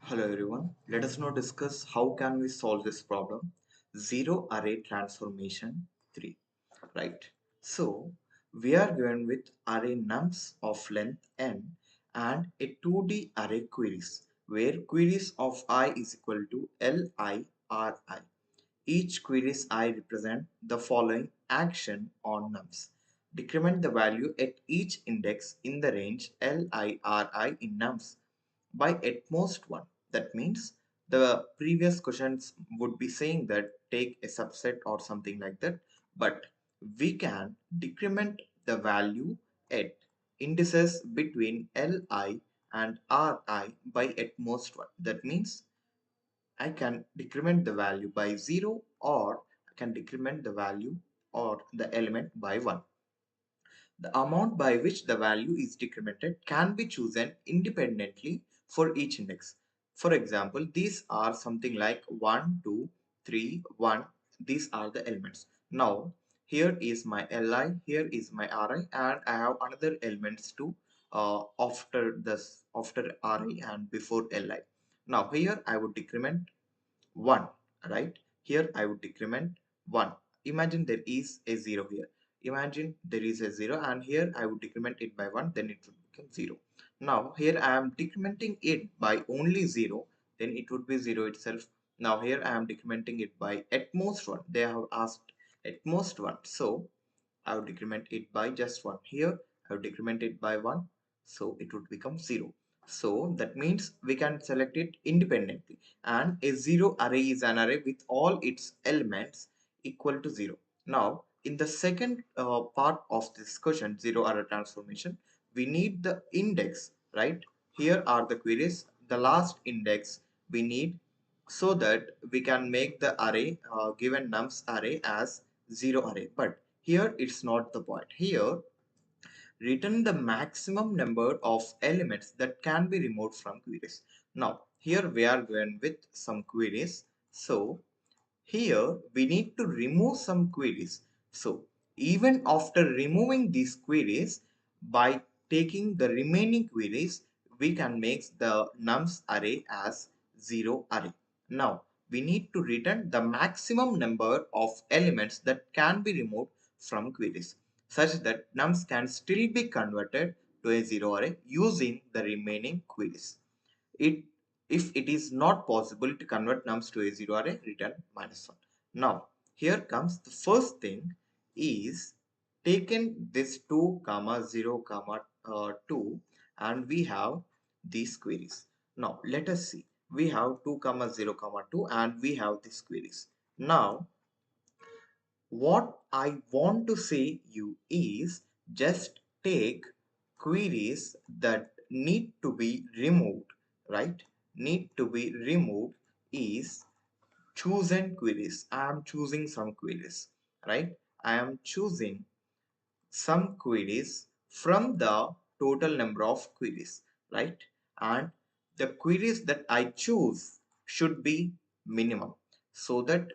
Hello everyone. Let us now discuss how can we solve this problem. Zero array transformation 3. Right. So we are given with array nums of length n and a 2D array queries where queries of I is equal to li ri. Each queries I represent the following action on nums. Decrement the value at each index in the range li ri in nums by at most one. That means the previous questions would be saying that take a subset or something like that, but we can decrement the value at indices between li and ri by at most one. That means I can decrement the value by 0 or I can decrement the value or the element by 1. The amount by which the value is decremented can be chosen independently for each index. For example, these are something like 1, 2, 3, 1. These are the elements. Now, here is my Li, here is my Ri, and I have another elements too after Ri and before Li. Now, here I would decrement 1, right? Here I would decrement 1. Imagine there is a 0 here. Imagine there is a 0 and here I would decrement it by 1, then it would become 0. Now here I am decrementing it by only 0, then it would be 0 itself. Now here I am decrementing it by at most 1. They have asked at most 1. So I would decrement it by just 1. Here I would decrement it by 1, so it would become 0. So that means we can select it independently, and a 0 array is an array with all its elements equal to 0. Now in the second part of this question, 0 array transformation, we need the index, right? Here are the queries, the last index we need, so that we can make the array given nums array as 0 array. But here it's not the point. Here return the maximum number of elements that can be removed from queries. Now here we are going with some queries. So here we need to remove some queries. So even after removing these queries, by taking the remaining queries, we can make the nums array as 0 array. Now we need to return the maximum number of elements that can be removed from queries, such that nums can still be converted to a 0 array using the remaining queries. It If it is not possible to convert nums to a 0 array, return -1. Now here comes the first thing is taken this 2 comma 0 comma 2 and we have these queries. Now let us see, we have 2 comma 0 comma 2 and we have these queries. Now what I want to say you is just take queries that need to be removed, right? Need to be removed is chosen queries. I am choosing some queries, right? I am choosing some queries from the total number of queries, right? And the queries that I choose should be minimum, so that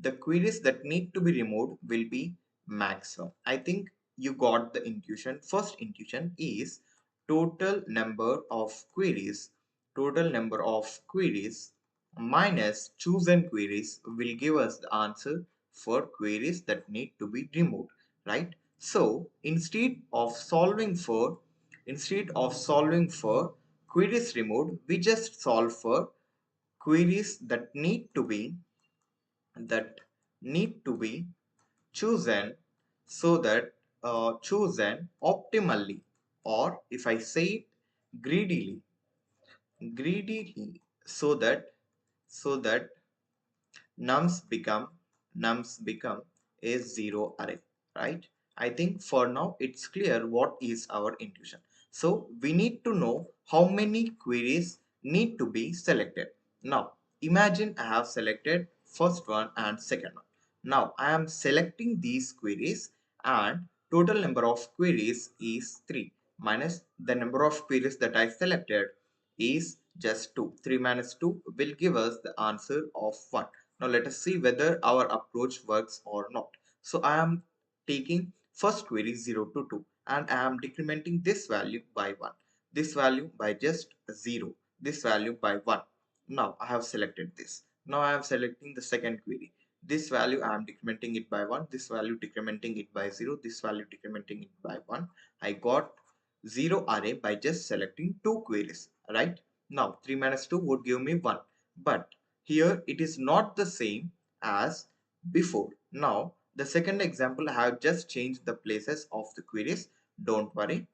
the queries that need to be removed will be maximum. I think you got the intuition. First intuition is total number of queries. Total number of queries minus chosen queries will give us the answer for queries that need to be removed, right? So instead of solving for queries removed, we just solve for queries that need to be chosen, so that chosen optimally, or if I say it greedily, so that nums become nums become a 0 array, right? I think for now it's clear what is our intuition. So we need to know how many queries need to be selected. Now imagine I have selected first one and second one. Now I am selecting these queries and total number of queries is 3 minus the number of queries that I selected is just 2. 3 minus 2 will give us the answer of 1. Now let us see whether our approach works or not. So I am taking first query 0 to 2 and I am decrementing this value by 1, this value by just 0, this value by 1. Now I have selected this. Now I am selecting the second query. This value I am decrementing it by 1, this value decrementing it by 0, this value decrementing it by 1. I got 0 array by just selecting two queries, right? Now 3 minus 2 would give me 1, but here it is not the same as before. Now the second example, I have just changed the places of the queries. Don't worry.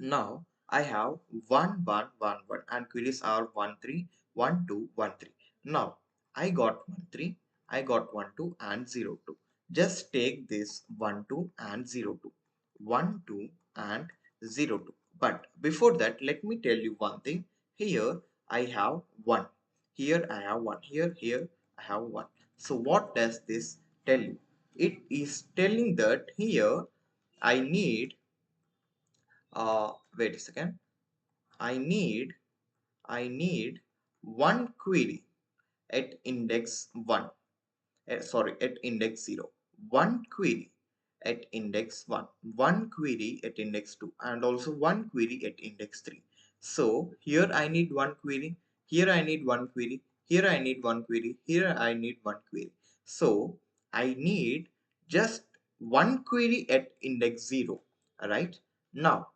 Now I have 1 1 1 1 and queries are 1 3 1 2 1 3. Now I got 1 3, I got 1 2 and 0 2. Just take this 1 2 and 0 2, 1 2 and 0 2. But before that, let me tell you one thing. Here I have 1, here I have 1, here I have 1. So what does this tell you? It is telling that here I need wait a second. I need one query at index 1. Sorry, at index 0. One query at index 1. One query at index 2. And also one query at index 3. So here I need one query. Here I need one query. Here I need one query. Here I need one query. So I need just one query at index 0. Alright. Now,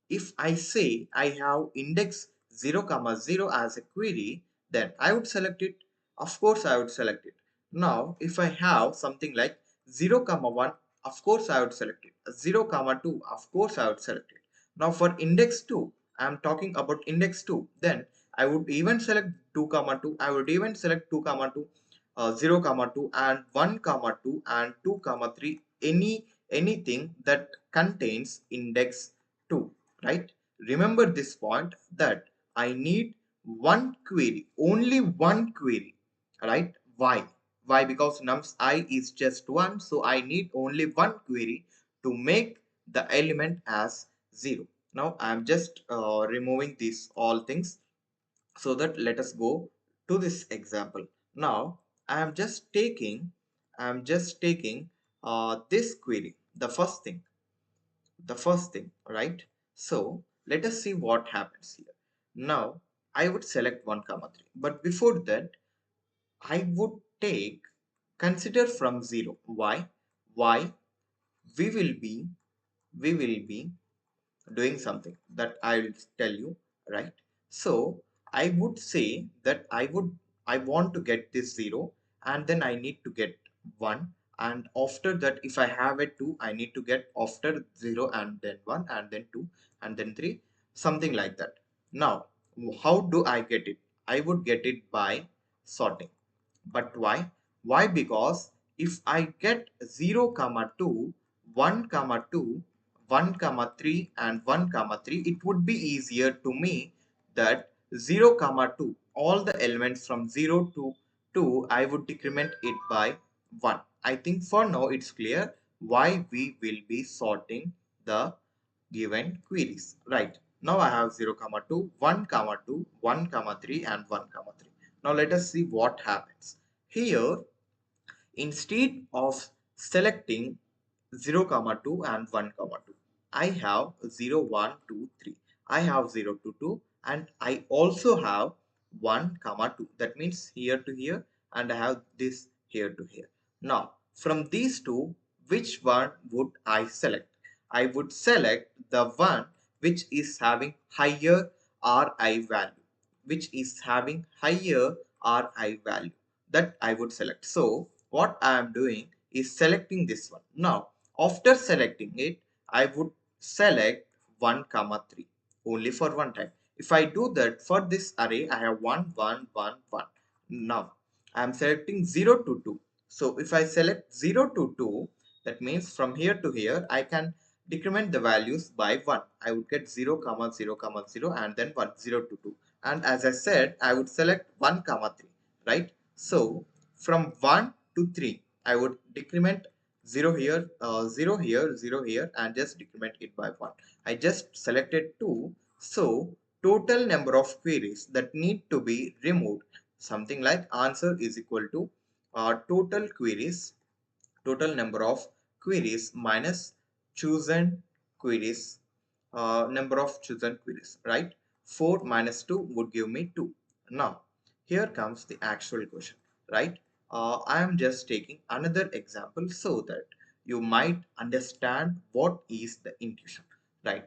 if I say I have index 0 comma 0 as a query, then I would select it. Of course, I would select it. Now, if I have something like 0 comma 1, of course I would select it. 0 comma 2, of course I would select it. Now for index 2, I am talking about index 2, then I would even select 2 comma 2, I would even select 2 comma 2, 0 comma 2 and 1 comma 2 and 2 comma 3, anything that contains index 2, right? Remember this point that I need one query, only one query, right? Why? Why? Because nums I is just 1, so I need only one query to make the element as 0. Now I am just removing these all things, so that let us go to this example. Now I am just taking this query, the first thing, right? So let us see what happens here. Now I would select 1 comma 3, but before that I would take consider from 0. Why? Why? We will be we will be doing something that I will tell you, right? So I would say that I want to get this 0 and then I need to get 1, and after that if I have a 2 I need to get after 0 and then 1 and then 2 and then 3, something like that. Now how do I get it? I would get it by sorting. But why? Why? Because if I get 0 comma 2, 1 comma 2, 1 comma 3 and 1 comma 3, it would be easier to me that 0 comma 2, all the elements from 0 to 2, I would decrement it by 1. I think for now it's clear why we will be sorting the given queries. Right. Now I have 0 comma 2, 1 comma 2, 1 comma 3 and 1 comma 3. Now let us see what happens. Here, instead of selecting 0 comma 2 and 1 comma 2, I have 0 1 2 3. I have 0 to 2 and I also have 1 comma 2. That means here to here, and I have this here to here. Now from these two, which one would I select? I would select the one which is having higher Ri value, which is having higher Ri value, that I would select. So what I am doing is selecting this one. Now after selecting it, I would select 1 comma 3 only for one time. If I do that for this array, I have 1 1 1 1. Now I am selecting 0 to 2. So if I select 0 to 2, that means from here to here I can decrement the values by 1. I would get 0 comma 0 comma 0 and then 1 0 to 2. And as I said, I would select 1 comma 3, right? So from 1 to 3, I would decrement 0 here, 0 here, 0 here, and just decrement it by 1. I just selected 2. So total number of queries that need to be removed, something like answer is equal to total number of queries minus chosen queries, number of chosen queries, right? 4 minus 2 would give me 2. Now here comes the actual question, right? I am just taking another example so that you might understand what is the intuition, right?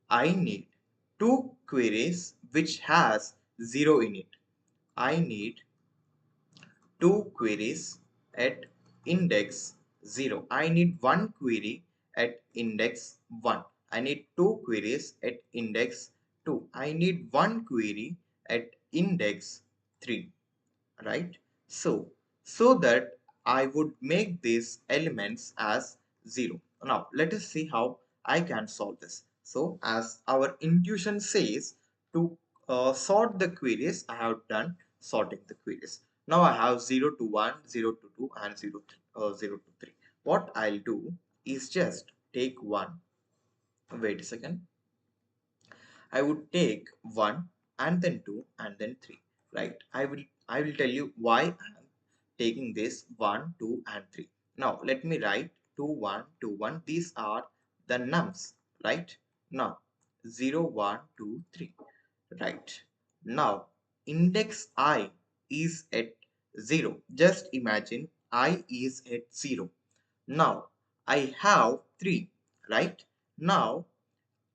I need two queries which has 0 in it. I need two queries at index 0. I need one query at index 1. I need two queries at index 2. I need one query at index 3, right? So that I would make these elements as 0. Now let us see how I can solve this. So as our intuition says, to sort the queries, I have done sorting the queries. Now I have 0 to 1, 0 to 2 and 0 to 3. What I'll do is just take 1. Wait a second. I would take 1 and then 2 and then 3, right? I will tell you why I am taking this 1, 2 and 3. Now let me write 2, 1, 2, 1. These are the nums, right? Now 0, 1, 2, 3, right? Now index I is at 0. Just imagine I is at 0. Now I have 3, right? Now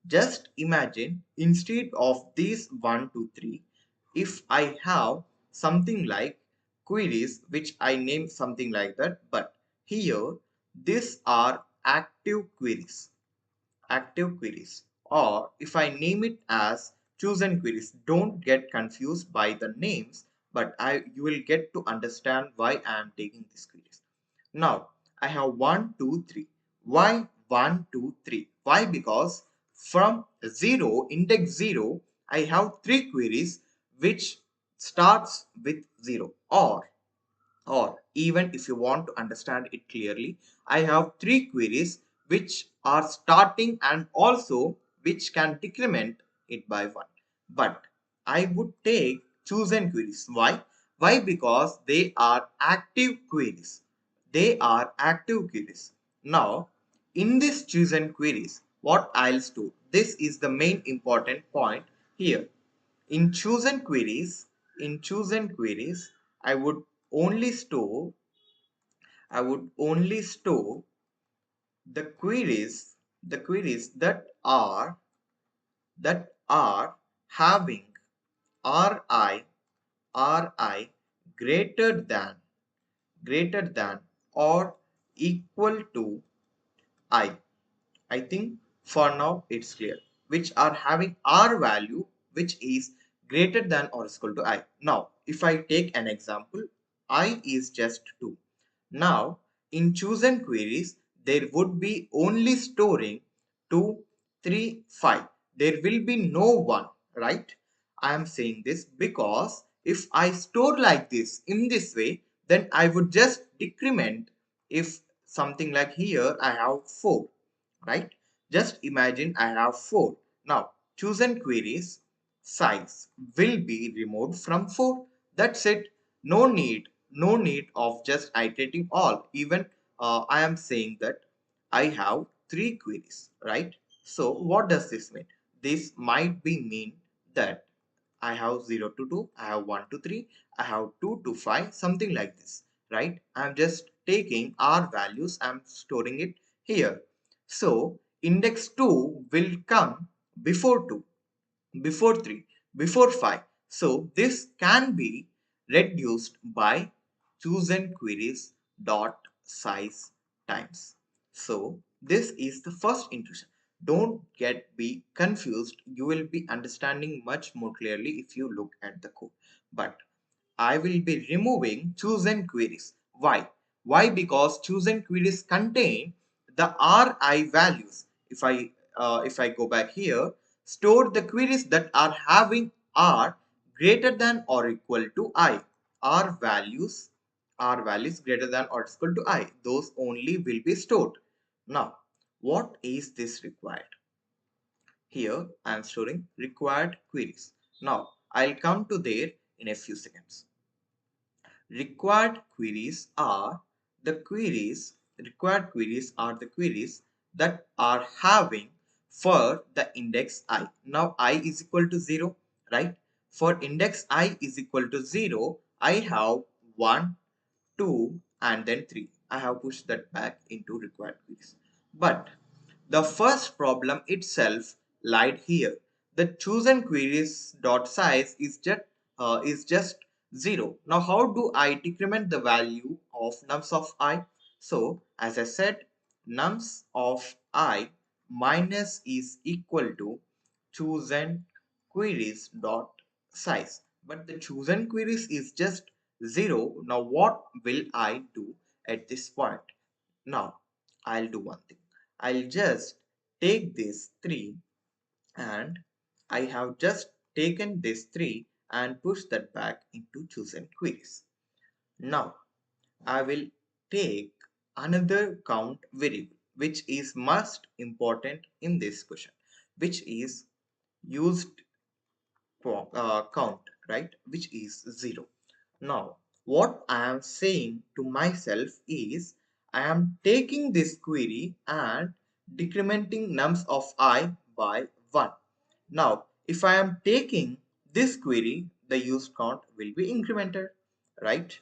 just imagine instead of these 1, 2, 3, if I have something like queries which I name something like that, but here these are active queries, or if I name it as chosen queries. Don't get confused by the names, but you will get to understand why I am taking these queries. Now I have 1, 2, 3. Why 1, 2, 3? Why? Because from 0, index 0, I have three queries which starts with 0, or even if you want to understand it clearly, I have three queries which are starting and also which can decrement it by 1. But I would take chosen queries. Why? Because they are active queries. They are active queries. Now, in this chosen queries, what I'll store? This is the main important point here. In chosen queries, I would only store I would only store the queries that are having ri greater than or equal to I. I think for now it's clear. Which are having R value which is greater than or equal to I. Now, if I take an example, I is just 2. Now, in chosen queries, there would be only storing 2, 3, 5. There will be no 1, right? I am saying this because if I store like this in this way, then I would just decrement. If something like here I have 4, right? Just imagine I have 4. Now, chosen queries size will be removed from 4. That's it. No need of just iterating all. Even I am saying that I have 3 queries, right? So what does this mean? This might be mean that I have 0 to 2, I have 1 to 3, I have 2 to 5, something like this, right? I'm just taking R values, I'm storing it here. So index 2 will come before 2, before 3, before 5. So this can be reduced by chosen queries dot size times. So this is the first intuition. Don't be confused. You will be understanding much more clearly if you look at the code. But I will be removing chosen queries. Why? Why? Because chosen queries contain the RI values. If I go back here, store the queries that are having R greater than or equal to I. R values greater than or equal to I. Those only will be stored. Now, what is this required? Here I am storing required queries. Now, I'll come to there in a few seconds. Required queries are the queries that are having for the index I. Now I is equal to 0, right? For index I is equal to 0, I have 1, 2 and then 3. I have pushed that back into required queries. But the first problem itself lied here. The chosen queries dot size is just 0. Now how do I decrement the value of nums of I? So as I said, nums of I minus is equal to chosen queries dot size. But the chosen queries is just 0. Now what will I do at this point? Now I'll do one thing. I'll just take this 3 and I have just taken this 3 and push that back into chosen queries. Now I will take another count variable which is most important in this question, which is used count, right, which is 0. Now what I am saying to myself is I am taking this query and decrementing nums of I by 1. Now if I am taking this query, the use count will be incremented, right?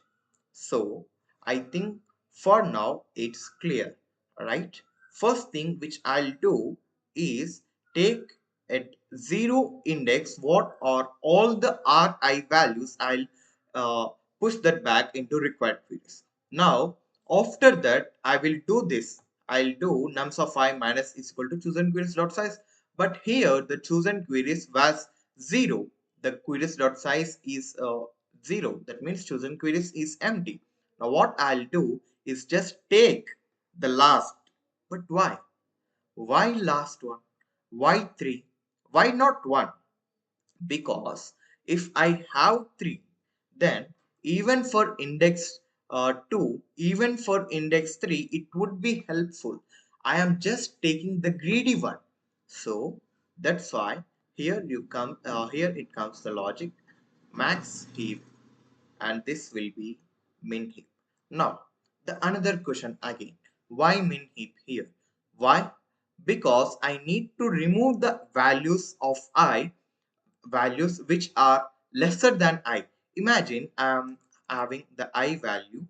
So I think for now it's clear, right? First thing which I'll do is take at 0 index what are all the ri values. I'll uh, push that back into required queries. Now after that I will do this. I'll do nums of I minus is equal to chosen queries dot size. But here the chosen queries was 0. The queries dot size is 0. That means chosen queries is empty. Now what I'll do is just take the last. But why? Why last one? Why 3? Why not 1? Because if I have 3, then even for index 2, even for index 3, it would be helpful. I am just taking the greedy one. So that's why here it comes the logic max heap, and this will be min heap. Now the another question again, why min heap here? Why? Because I need to remove the values which are lesser than I. Imagine I am having the I value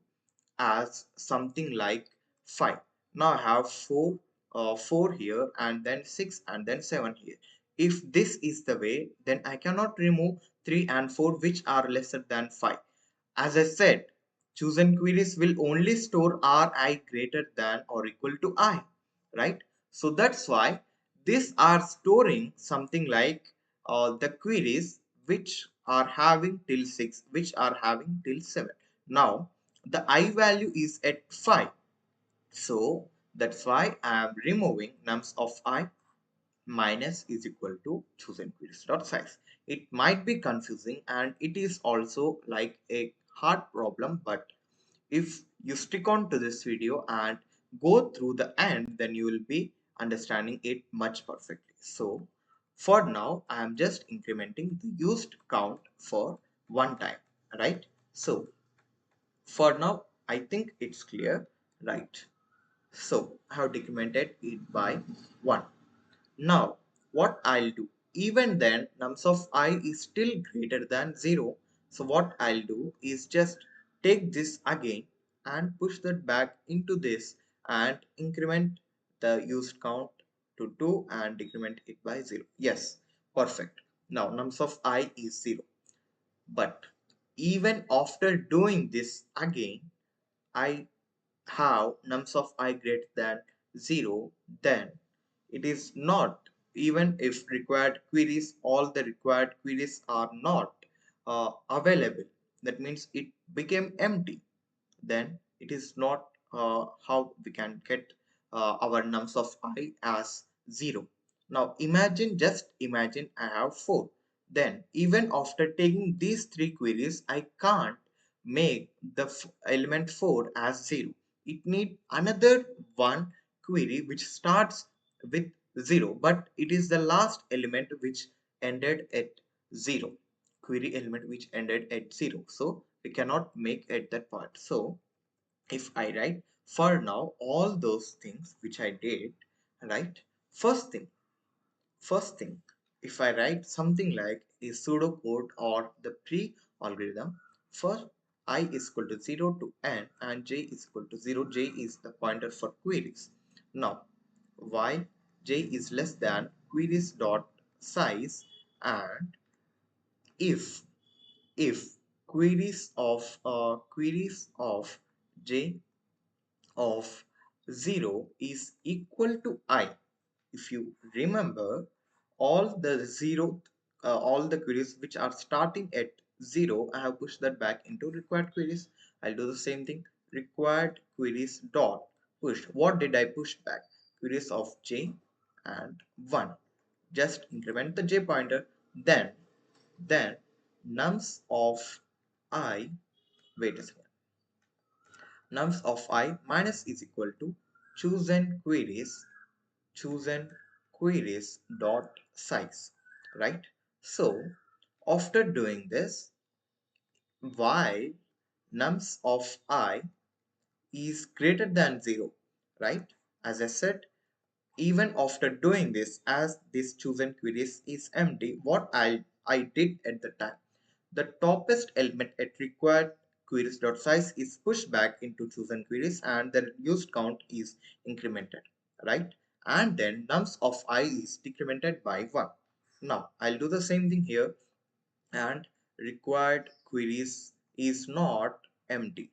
as something like 5. Now I have 4 here and then 6 and then 7 here. If this is the way, then I cannot remove 3 and 4 which are lesser than 5. As I said, chosen queries will only store Ri greater than or equal to I, right? So that's why these are storing something like the queries which are having till 6, which are having till 7. Now the I value is at 5. So that's why I am removing nums of I minus is equal to chosen queries dot size. It might be confusing and it is also like a hard problem, but if you stick on to this video and go through the end, then you will be understanding it much perfectly. So for now I am just incrementing the used count for one time, right? So for now I think it's clear, right? So I have decremented it by 1. Now, what I'll do, even then nums of I is still greater than 0. So what I'll do is just take this again and push that back into this and increment the used count to 2 and decrement it by 0. Yes, perfect. Now nums of I is 0. But even after doing this again, I have nums of I greater than 0, then it is not, even if required queries, all the required queries are not available, that means it became empty, then it is not how we can get our nums of I as 0. Now imagine, just imagine I have 4. Then even after taking these 3 queries, I can't make the element 4 as 0. It need another one query which starts with 0, but it is the last element which ended at 0. Query element which ended at 0. So we cannot make at that point. So if I write for now all those things which I did, right? First thing, first thing. if I write something like a pseudocode or the pre-algorithm for I is equal to 0 to n and j is equal to 0, j is the pointer for queries. Now, while j is less than queries dot size, and if queries of j of 0 is equal to I. If you remember, all the queries which are starting at 0, I have pushed that back into required queries. I'll do the same thing. Required queries dot push. What did I push back? Queries of j and 1. Just increment the j pointer. Then nums of I, wait a second, nums of I minus is equal to chosen queries dot size, right? So after doing this, while nums of I is greater than 0, right? As I said, even after doing this, as this chosen queries is empty, what I did at the time, the toppest element at required queries.size is pushed back into chosen queries and the used count is incremented, right? And then nums of I is decremented by 1. Now I'll do the same thing here, and required queries is not empty,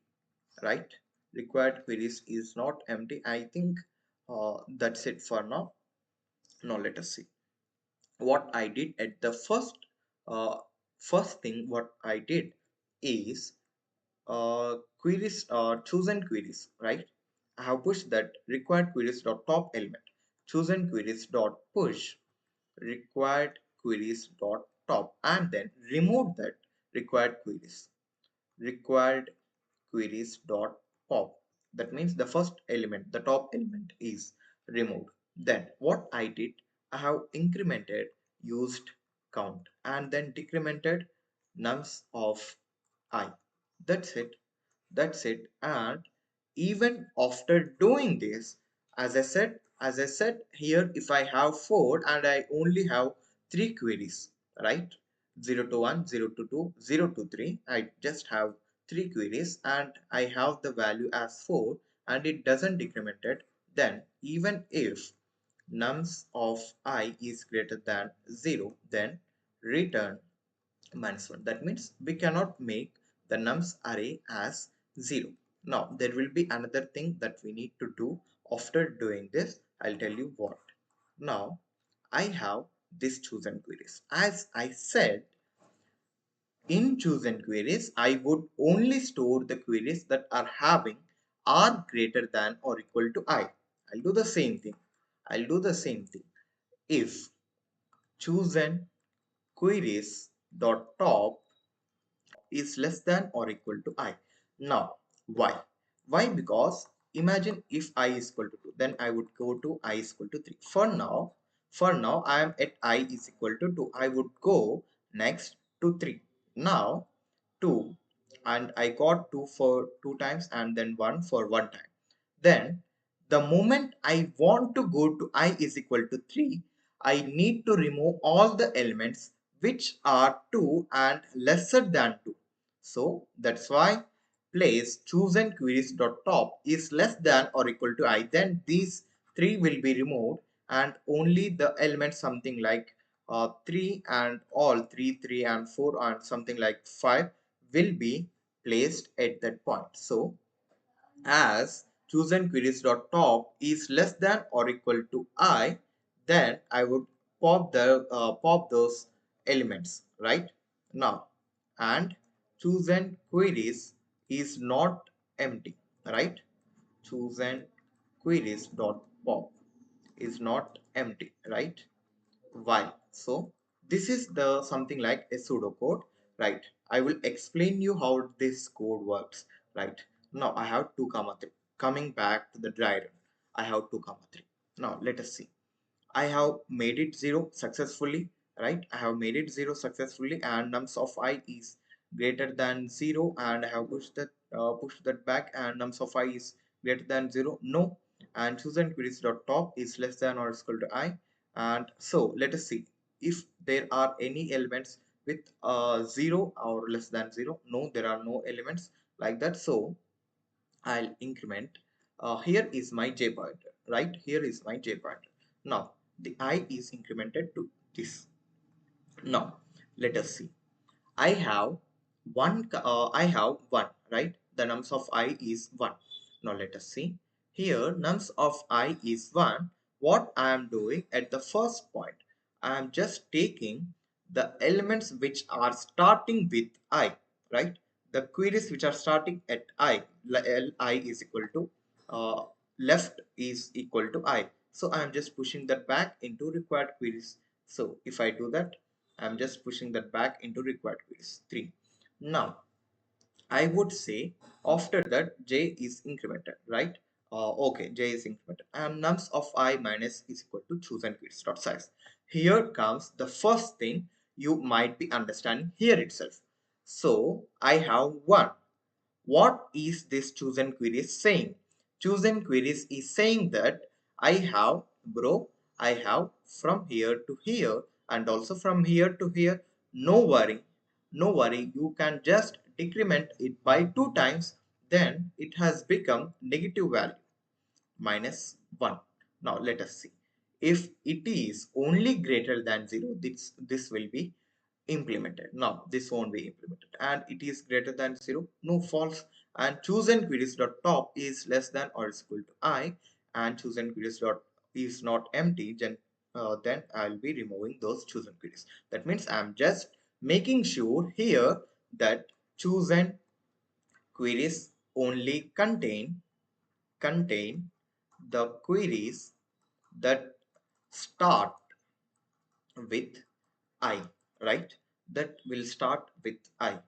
right? Required queries is not empty. I think that's it for now. Now let us see what I did at the uh, first thing. What I did is queries, chosen queries, right? I have pushed that required queries dot top element, chosen queries dot push required queries dot top, and then remove that required queries dot pop. That means the first element, the top element, is removed. Then what I did, I have incremented used count and then decremented nums of I. That's it. That's it. And even after doing this, as I said here, if I have 4 and I only have 3 queries, right? 0 to 1, 0 to 2, 0 to 3. I just have 3 queries and I have the value as 4 and it doesn't decrement it. Then even if nums of I is greater than 0, then return -1. That means we cannot make the nums array as 0. Now there will be another thing that we need to do after doing this. I'll tell you what. Now I have this chosen queries. As I said, in chosen queries, I would only store the queries that are having are greater than or equal to I. I'll do the same thing. I'll do the same thing. If chosen queries dot top is less than or equal to I. Now, why? Why? Because imagine if I is equal to 2, then I would go to I is equal to 3. For now, I am at I is equal to 2. I would go next to 3. Now, 2, and I got 2 for 2 times and then 1 for 1 time. Then, the moment I want to go to I is equal to 3, I need to remove all the elements which are 2 and lesser than 2. So that's why place chosen queries dot top is less than or equal to I. Then these 3 will be removed and only the element something like 3 and all 3, 3 and 4 and something like 5 will be placed at that point. So as chosen queries dot top is less than or equal to I, then I would pop those elements right now. And chosen queries is not empty, right? Chosen queries dot pop is not empty, right? Why? So this is the something like a pseudocode, right? I will explain you how this code works, right? Now I have 2 comma 3. Coming back to the dry run, I have 2 comma 3. Now let us see. I have made it 0 successfully, right? I have made it 0 successfully and nums of I is greater than 0 and I have pushed that back and nums of I is greater than 0. No. And chosen queries dot top is less than or equal to I. And so let us see. if there are any elements with 0 or less than 0. No, there are no elements like that. So I'll increment. Here is my j pointer, right? Here is my j pointer. Now the I is incremented to this. Now let us see. I have I have one, right? The nums of I is one. Now let us see. Here nums of I is one. What I am doing at the first point, I am just taking the elements which are starting with I, right? The queries which are starting at I, Li is equal to uh, left is equal to I. So I am just pushing that back into required queries. So if I do that, I'm just pushing that back into required queries 3. Now I would say after that j is incremented, right? Okay, j is incremented and nums of I minus is equal to chosen queries dot size. Here comes the first thing you might be understanding here itself. So I have one. What is this chosen queries saying? Chosen queries is saying that I have, bro, I have from here to here and also from here to here. No worry, no worry, you can just decrement it by 2 times, then it has become negative value minus 1. Now let us see. If it is only greater than 0, this will be implemented. Now this won't be implemented and it is greater than 0, no, false. And chosen queries dot top is less than or is equal to I, and chosen queries dot is not empty, then I'll be removing those chosen queries. That means I'm just making sure here that chosen queries only contain the queries that start with I, right? That will start with I.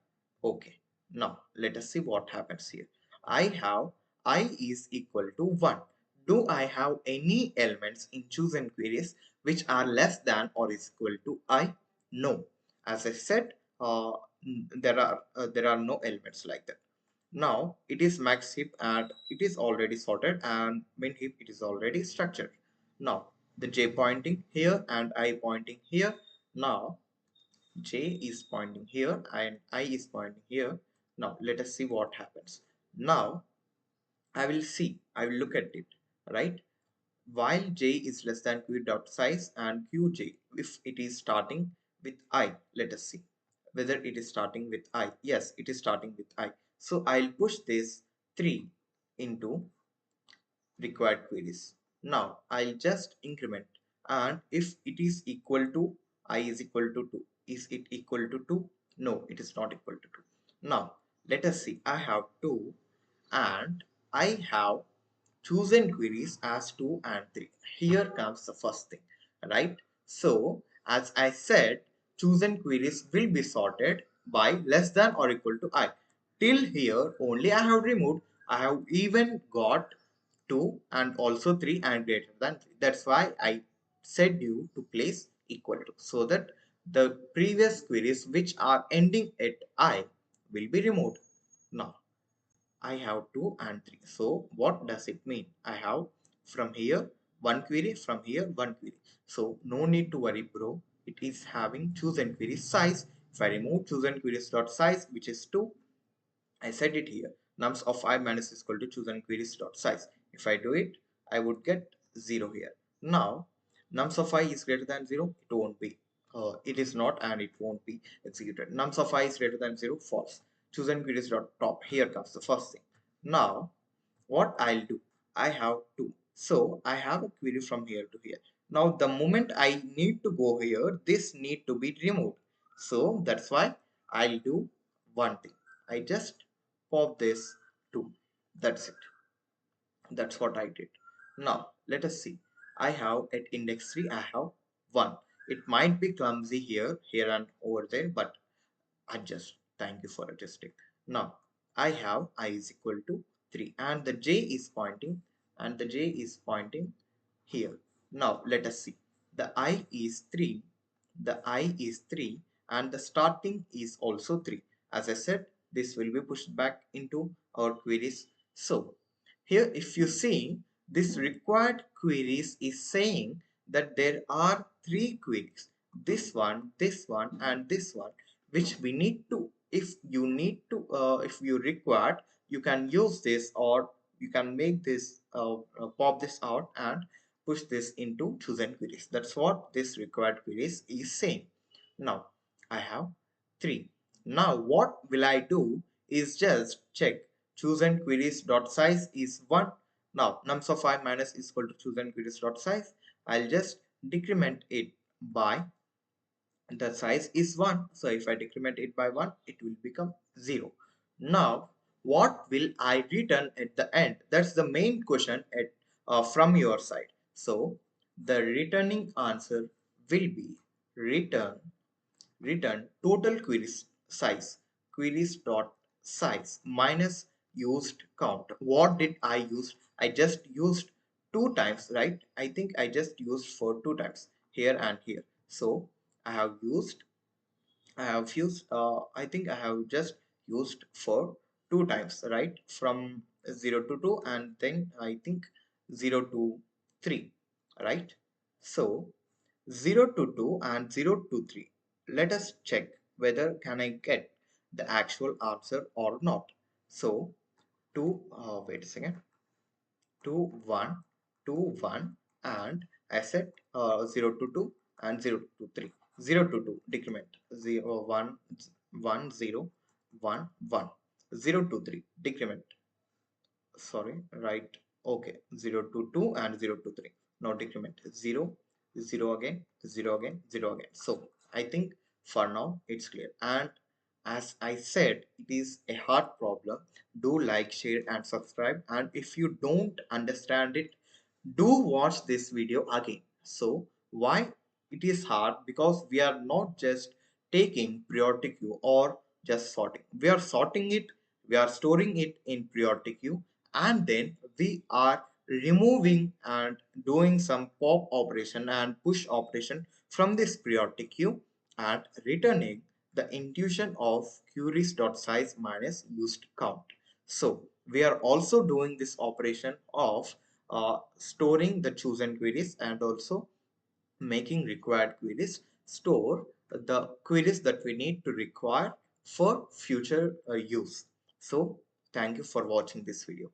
Okay. Now let us see what happens here. I have I is equal to 1. Do I have any elements in chosen queries which are less than or is equal to I? No. As I said, there are no elements like that. Now it is max heap and it is already sorted, and min heap it is already structured. Now the j pointing here and I pointing here. Now j is pointing here and I is pointing here. Now let us see what happens. Now I will look at it, right? While j is less than q dot size and qj, if it is starting with I, let us see whether it is starting with I. Yes, it is starting with I. So I'll push this 3 into required queries. Now I'll just increment, and if it is equal to I is equal to 2, is it equal to 2? No, it is not equal to 2. Now let us see. I have 2 and I have chosen queries as 2 and 3. Here comes the first thing, right? So as I said, chosen queries will be sorted by less than or equal to I. Till here only I have removed. I have even got 2 and also 3 and greater than 3. That's why I said you to place equal to, so that the previous queries which are ending at I will be removed. Now I have 2 and 3. So what does it mean? I have from here one query, from here one query. So no need to worry, bro. It is having chosen query size. If I remove chosen queries dot size, which is 2, I set it here. Nums of I minus is equal to chosen queries dot size. If I do it, I would get 0 here. Now, nums of I is greater than 0, it won't be. It is not and it won't be executed. Nums of I is greater than 0, false. Chosen queries dot top. Here comes the first thing. Now, what I'll do, I have 2. So, I have a query from here to here. Now, the moment I need to go here, this need to be removed. So, that's why I'll do one thing. I just pop this 2. That's it. That's what I did. Now let us see. I have at index 3 I have 1. It might be clumsy here and over there, but adjust. Thank you for adjusting. Now I have I is equal to 3 and the j is pointing here. Now let us see. The I is 3, the I is 3 and the starting is also 3. As I said, this will be pushed back into our queries. So here if you see, this required queries is saying that there are 3 queries. this one, and this one, which we need to, if you need to, if you require, you can use this, or you can make this, pop this out and push this into chosen queries. That's what this required queries is saying. Now I have 3. Now what will I do is just check chosen queries dot size is 1. Now nums of I minus is equal to chosen queries dot size. I'll just decrement it by the size is 1. So if I decrement it by 1, it will become 0. Now what will I return at the end? That's the main question at from your side. So the returning answer will be return total queries dot size minus used count. What did I use? I just used 2 times, right? I think I just used for 2 times, here and here. So I have used, I think I have just used for 2 times, right? From 0 to 2, and then I think 0 to 3, right? So 0 to 2 and 0 to 3. Let us check whether can I get the actual answer or not. So 2, wait a second, 2 1 2 1, and I set 0 to 2 and 0 to 3. 0 to 2 decrement 0 1 1 0 1 1. 0 to 3 decrement, sorry, right, okay, 0 to 2 and 0 to 3. Now decrement 0 0 again, 0 again, 0 again. So I think for now it's clear. And as I said, it is a hard problem. Do like, share and subscribe, and if you don't understand it, do watch this video again. So why it is hard? Because we are not just taking priority queue or just sorting. We are sorting it, we are storing it in priority queue, and then we are removing and doing some pop operation and push operation from this priority queue and returning the intuition of queries.size minus used count. So we are also doing this operation of storing the chosen queries and also making required queries, store the queries that we need to require for future use. So thank you for watching this video.